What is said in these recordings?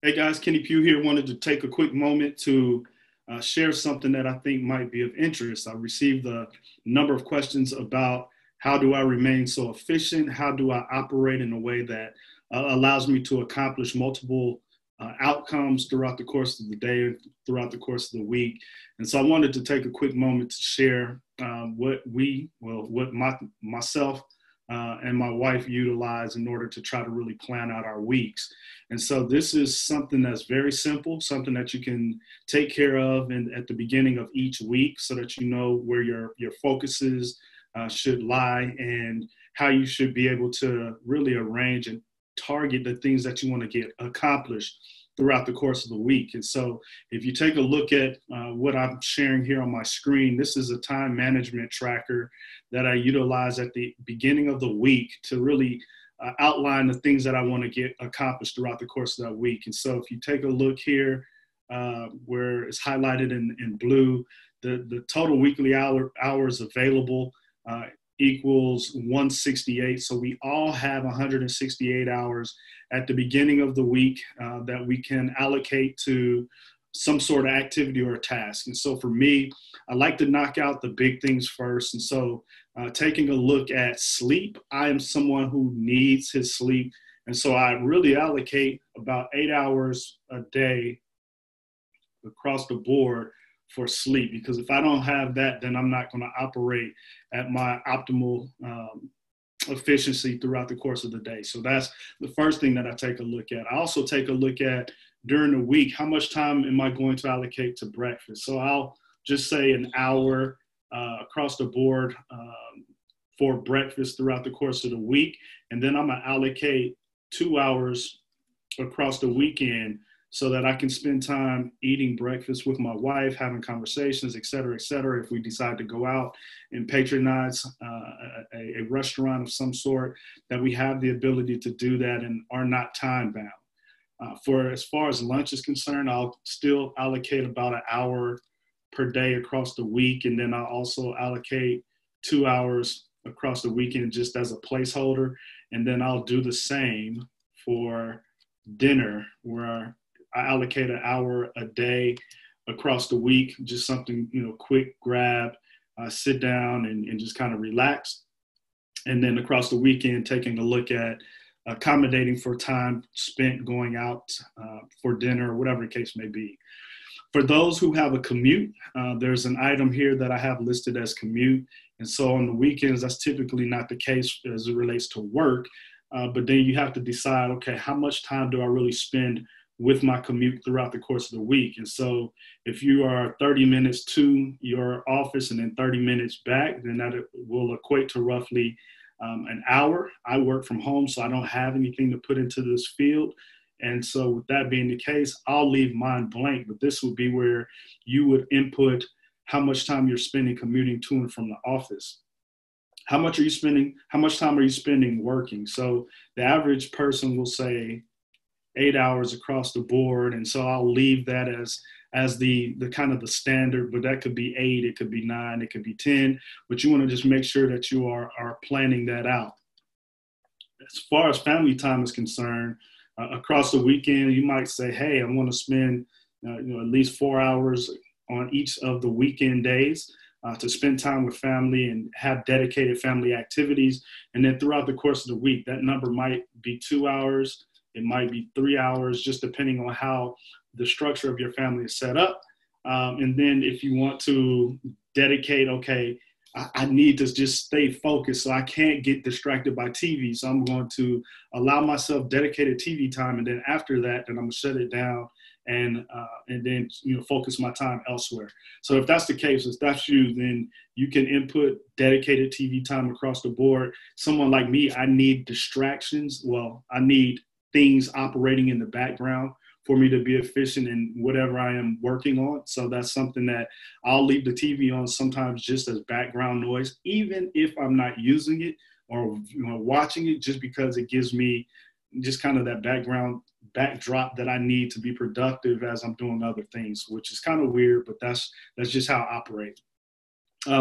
Hey guys, Kenny Pugh here. Wanted to take a quick moment to share something that I think might be of interest. I received a number of questions about how do I remain so efficient? How do I operate in a way that allows me to accomplish multiple outcomes throughout the course of the day, throughout the course of the week? And so I wanted to take a quick moment to share what myself and my wife utilize in order to try to really plan out our weeks. And so this is something that's very simple, something that you can take care of at the beginning of each week so that you know where your focuses should lie and how you should be able to really arrange and target the things that you want to get accomplished throughout the course of the week. And so if you take a look at what I'm sharing here on my screen, this is a time management tracker that I utilize at the beginning of the week to really outline the things that I want to get accomplished throughout the course of that week. And so if you take a look here where it's highlighted in blue, the total weekly hours available equals 168. So we all have 168 hours at the beginning of the week that we can allocate to some sort of activity or a task. And so for me, I like to knock out the big things first. And so taking a look at sleep, I am someone who needs his sleep. And so I really allocate about 8 hours a day across the board for sleep, because if I don't have that, then I'm not going to operate at my optimal efficiency throughout the course of the day. So that's the first thing that I take a look at. I also take a look at during the week, how much time am I going to allocate to breakfast? So I'll just say an hour across the board for breakfast throughout the course of the week. And then I'm going to allocate 2 hours across the weekend so that I can spend time eating breakfast with my wife, having conversations, et cetera, if we decide to go out and patronize a restaurant of some sort, that we have the ability to do that and are not time bound. For as far as lunch is concerned, I'll still allocate about an hour per day across the week. And then I'll also allocate 2 hours across the weekend just as a placeholder. And then I'll do the same for dinner, where I allocate an hour a day across the week, just something, quick grab, sit down and just kind of relax. And then across the weekend, taking a look at accommodating for time spent going out for dinner or whatever the case may be. For those who have a commute, there's an item here that I have listed as commute. And so on the weekends, that's typically not the case as it relates to work. But then you have to decide, okay, how much time do I really spend with my commute throughout the course of the week? And so if you are 30 minutes to your office and then 30 minutes back, then that will equate to roughly an hour. I work from home, so I don't have anything to put into this field. And so with that being the case, I'll leave mine blank, but this would be where you would input how much time you're spending commuting to and from the office. How much time are you spending working? So the average person will say 8 hours across the board. And so I'll leave that as the kind of the standard, but that could be 8, it could be 9, it could be 10, but you want to just make sure that you are planning that out. As far as family time is concerned, across the weekend, you might say, hey, I'm going to spend at least 4 hours on each of the weekend days to spend time with family and have dedicated family activities. And then throughout the course of the week, that number might be 2 hours. It might be 3 hours, just depending on how the structure of your family is set up. And then if you want to dedicate, okay, I need to just stay focused, so I can't get distracted by TV. So I'm going to allow myself dedicated TV time. And then after that, then I'm gonna shut it down and then focus my time elsewhere. So if that's the case, if that's you, then you can input dedicated TV time across the board. Someone like me, I need distractions. Well, I need things operating in the background for me to be efficient in whatever I am working on. So that's something that I'll leave the TV on sometimes just as background noise, even if I'm not using it or watching it, just because it gives me just kind of that backdrop that I need to be productive as I'm doing other things, which is kind of weird, but that's just how I operate.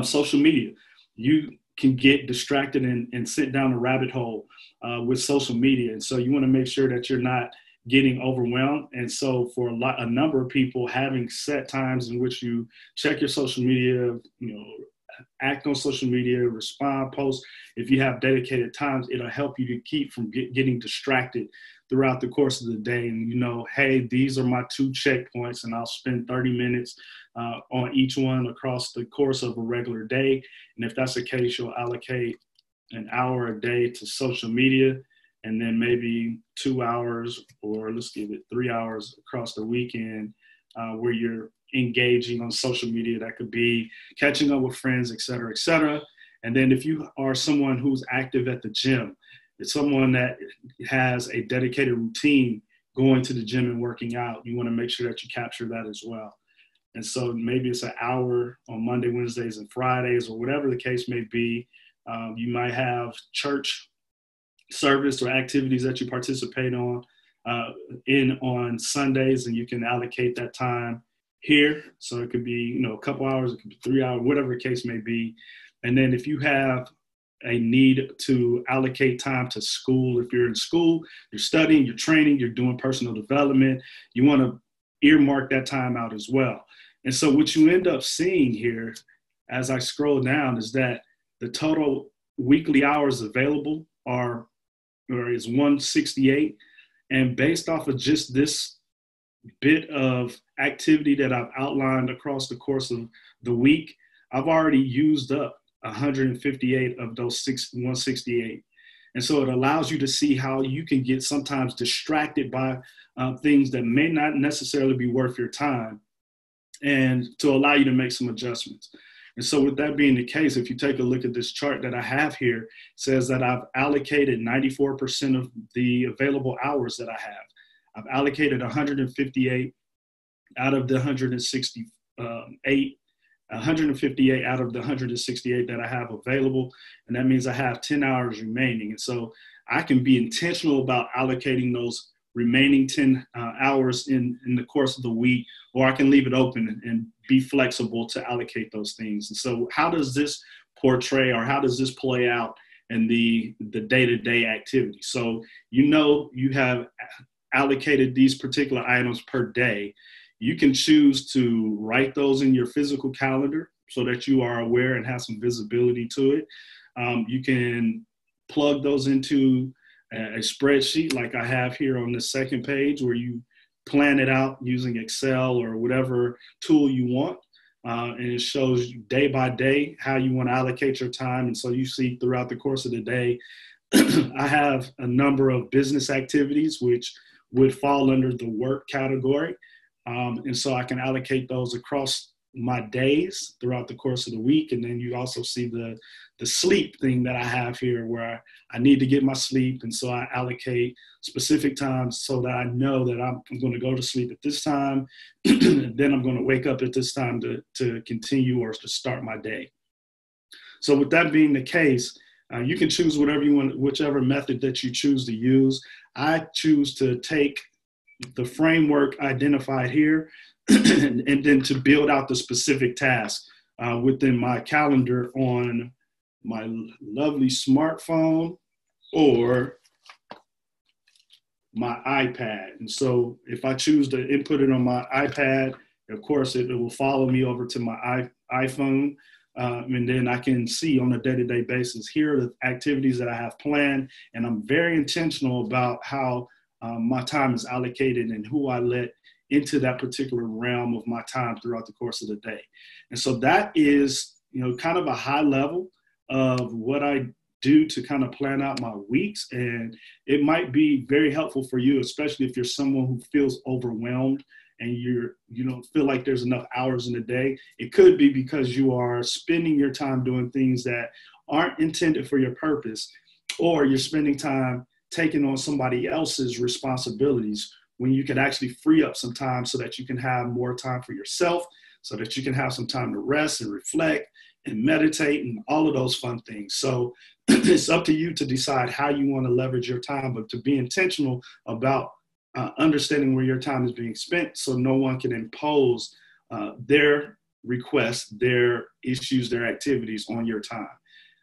Social media, you can get distracted and sit down a rabbit hole with social media. And so you want to make sure that you're not getting overwhelmed. And so for a number of people, having set times in which you check your social media, act on social media, respond, post. If you have dedicated times, it'll help you to keep from getting distracted throughout the course of the day. And hey, these are my 2 checkpoints, and I'll spend 30 minutes on each one across the course of a regular day. And if that's the case, you'll allocate an hour a day to social media, and then maybe 2 hours, or let's give it 3 hours across the weekend, where you're engaging on social media. That could be catching up with friends, et cetera, et cetera. And then if you are someone who's active at the gym, it's someone that has a dedicated routine going to the gym and working out, you want to make sure that you capture that as well. And so maybe it's an hour on Monday, Wednesdays, and Fridays, or whatever the case may be. You might have church service or activities that you participate on on Sundays, and you can allocate that time here. So it could be, a couple hours, it could be 3 hours, whatever the case may be. And then if you have a need to allocate time to school, if you're in school, you're studying, you're training, you're doing personal development, you want to earmark that time out as well. And so what you end up seeing here as I scroll down is that the total weekly hours available is 168. And based off of just this bit of activity that I've outlined across the course of the week, I've already used up 158 of those 168. And so it allows you to see how you can get sometimes distracted by things that may not necessarily be worth your time, and to allow you to make some adjustments. And so with that being the case, if you take a look at this chart that I have here, it says that I've allocated 94% of the available hours that I have. I've allocated 158 out of the 158 out of the 168 that I have available. And that means I have 10 hours remaining. And so I can be intentional about allocating those remaining 10 hours in the course of the week, or I can leave it open and be flexible to allocate those things. And so how does this portray, or how does this play out in the day-to-day activity? So you have allocated these particular items per day. You can choose to write those in your physical calendar so that you are aware and have some visibility to it. You can plug those into a spreadsheet like I have here on the second page, where you plan it out using Excel or whatever tool you want. And it shows you day by day how you want to allocate your time. And so you see throughout the course of the day, I have a number of business activities which would fall under the work category. And so I can allocate those across my days throughout the course of the week. And then you also see the sleep thing that I have here, where I need to get my sleep. And so I allocate specific times so that I know that I'm going to go to sleep at this time. Then I'm going to wake up at this time to continue or to start my day. So with that being the case, you can choose whatever you want, whichever method that you choose to use. I choose to take the framework identified here and then to build out the specific task within my calendar on my lovely smartphone or my iPad. And so if I choose to input it on my iPad, of course, it will follow me over to my iPhone. And then I can see on a day-to-day basis, here are the activities that I have planned. And I'm very intentional about how my time is allocated and who I let into that particular realm of my time throughout the course of the day. And so that is, kind of a high level of what I do to kind of plan out my weeks. And it might be very helpful for you, especially if you're someone who feels overwhelmed and you don't feel like there's enough hours in the day. It could be because you are spending your time doing things that aren't intended for your purpose, or you're spending time taking on somebody else's responsibilities when you could actually free up some time so that you can have more time for yourself, so that you can have some time to rest and reflect and meditate and all of those fun things. So it's up to you to decide how you want to leverage your time, but to be intentional about understanding where your time is being spent, so no one can impose their requests, their issues, their activities on your time.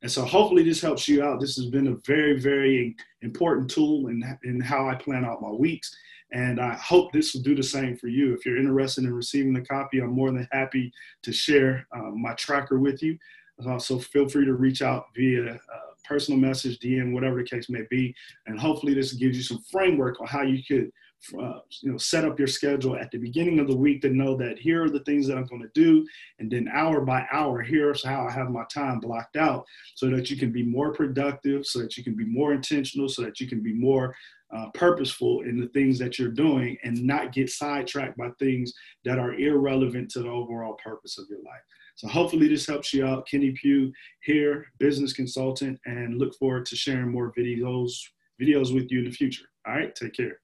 And so hopefully this helps you out. This has been a very, very important tool in how I plan out my weeks. And I hope this will do the same for you. If you're interested in receiving the copy, I'm more than happy to share my tracker with you. So feel free to reach out via personal message, DM, whatever the case may be. And hopefully this gives you some framework on how you could set up your schedule at the beginning of the week to know that here are the things that I'm going to do. And then hour by hour, here's how I have my time blocked out so that you can be more productive, so that you can be more intentional, so that you can be more purposeful in the things that you're doing and not get sidetracked by things that are irrelevant to the overall purpose of your life. So hopefully this helps you out. Kenny Pugh here, business consultant, and look forward to sharing more videos with you in the future. All right, take care.